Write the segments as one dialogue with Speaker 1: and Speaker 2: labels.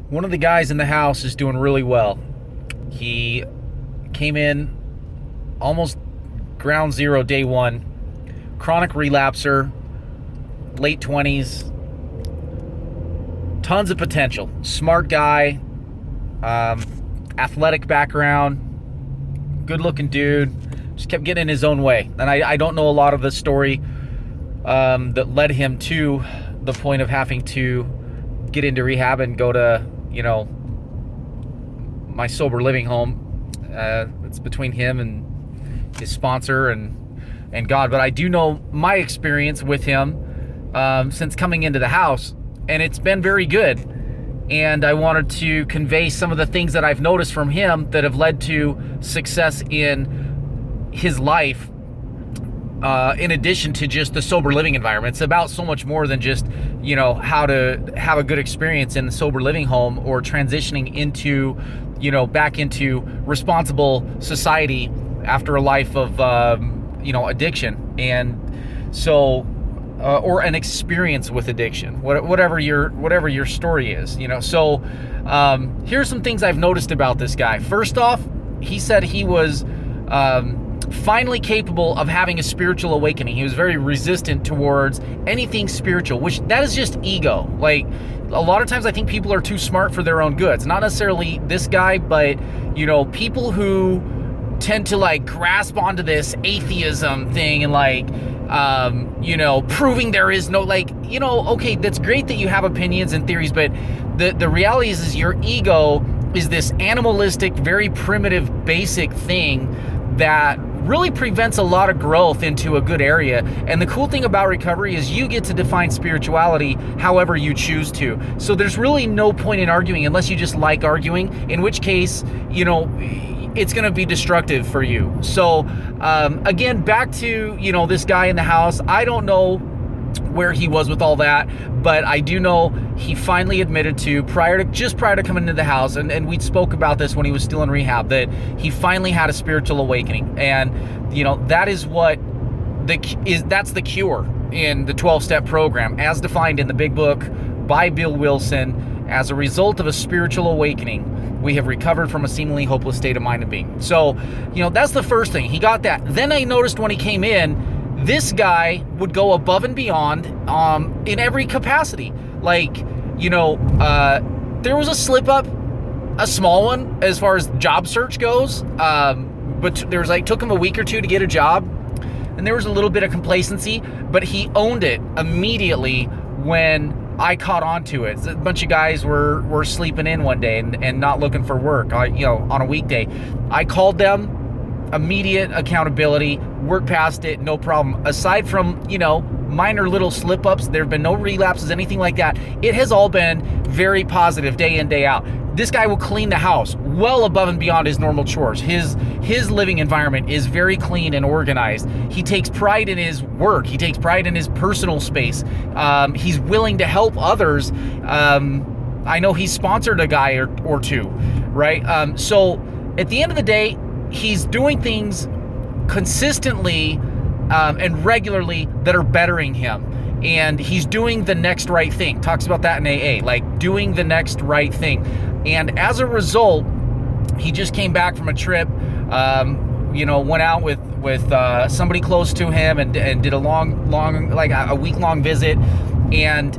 Speaker 1: One of the guys in the house is doing really well. He came in almost ground zero day one. Chronic relapser, late 20s. Tons of potential. Smart guy, athletic background, good looking dude. Just kept getting in his own way. And I don't know a lot of the story that led him to the point of having to get into rehab and go to, my sober living home. It's between him and his sponsor and God. But I do know my experience with him since coming into the house, and it's been very good. And I wanted to convey some of the things that I've noticed from him that have led to success in his life, in addition to just the sober living environment. It's about so much more than just, how to have a good experience in the sober living home or transitioning into, back into responsible society after a life of, addiction. And so, or an experience with addiction, whatever your story is, So here's some things I've noticed about this guy. First off, he said he was finally capable of having a spiritual awakening. He was very resistant towards anything spiritual, which that is just ego. Like, a lot of times I think people are too smart for their own goods. Not necessarily this guy, but people who tend to grasp onto this atheism thing and proving there is no, okay, that's great that you have opinions and theories, but the reality is your ego is this animalistic, very primitive, basic thing that really prevents a lot of growth into a good area. And the cool thing about recovery is you get to define spirituality however you choose to. So there's really no point in arguing unless you just like arguing, in which case, it's going to be destructive for you. So again, back to, this guy in the house. I don't know where he was with all that, but I do know he finally admitted to, prior to coming into the house, and we spoke about this when he was still in rehab, that he finally had a spiritual awakening. And that is that's the cure in the 12-step program as defined in the big book by Bill Wilson. As a result of a spiritual awakening, we have recovered from a seemingly hopeless state of mind and being. So, that's the first thing. He got that. Then I noticed when he came in, this guy would go above and beyond in every capacity. There was a slip up, a small one as far as job search goes. But there was took him a week or two to get a job. And there was a little bit of complacency, but he owned it immediately when I caught on to it. A bunch of guys were sleeping in one day and not looking for work, on a weekday. I called them, immediate accountability, work past it, no problem. Aside from, minor little slip-ups, there have been no relapses, anything like that. It has all been very positive day in, day out. This guy will clean the house well above and beyond his normal chores. His living environment is very clean and organized. He takes pride in his work. He takes pride in his personal space. He's willing to help others. I know he's sponsored a guy or two, right? So at the end of the day, he's doing things consistently and regularly that are bettering him. And he's doing the next right thing. Talks about that in AA, doing the next right thing. And as a result, he just came back from a trip, went out with somebody close to him and did a long, a week-long visit. And,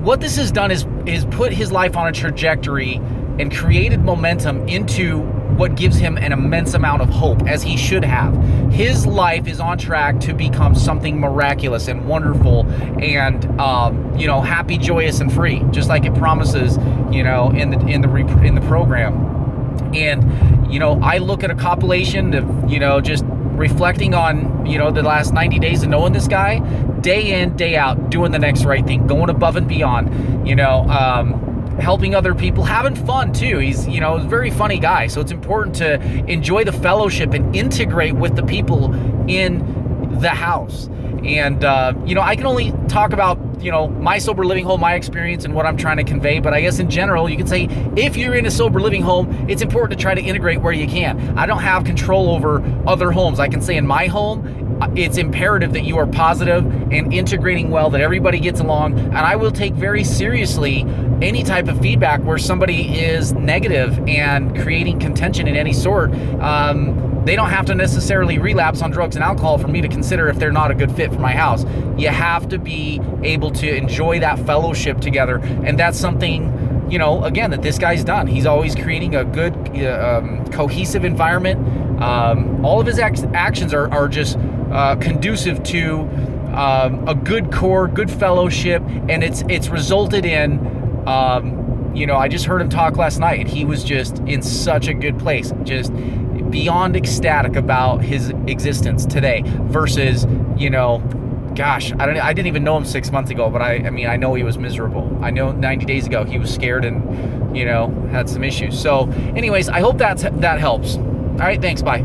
Speaker 1: what this has done is put his life on a trajectory and created momentum into what gives him an immense amount of hope, as he should have. His life is on track to become something miraculous and wonderful and, happy, joyous, and free, just like it promises, in the program. And, I look at a compilation of, just reflecting on, the last 90 days of knowing this guy, day in, day out, doing the next right thing, going above and beyond, helping other people, having fun too. He's, a very funny guy. So it's important to enjoy the fellowship and integrate with the people in the house. And, I can only talk about, my sober living home, my experience and what I'm trying to convey. But I guess in general, you could say if you're in a sober living home, it's important to try to integrate where you can. I don't have control over other homes. I can say in my home, it's imperative that you are positive and integrating well, that everybody gets along. And I will take very seriously any type of feedback where somebody is negative and creating contention in any sort. They don't have to necessarily relapse on drugs and alcohol for me to consider if they're not a good fit for my house. You have to be able to enjoy that fellowship together. And that's something, you know, again, that this guy's done. He's always creating a good, cohesive environment. All of his actions are just conducive to a good core, good fellowship, and it's resulted in, you know, I just heard him talk last night, and he was just in such a good place, just beyond ecstatic about his existence today versus, you know, gosh, I didn't even know him 6 months ago, but I mean, I know he was miserable. I know 90 days ago he was scared and, you know, had some issues. So anyways, I hope that helps. All right, thanks, bye.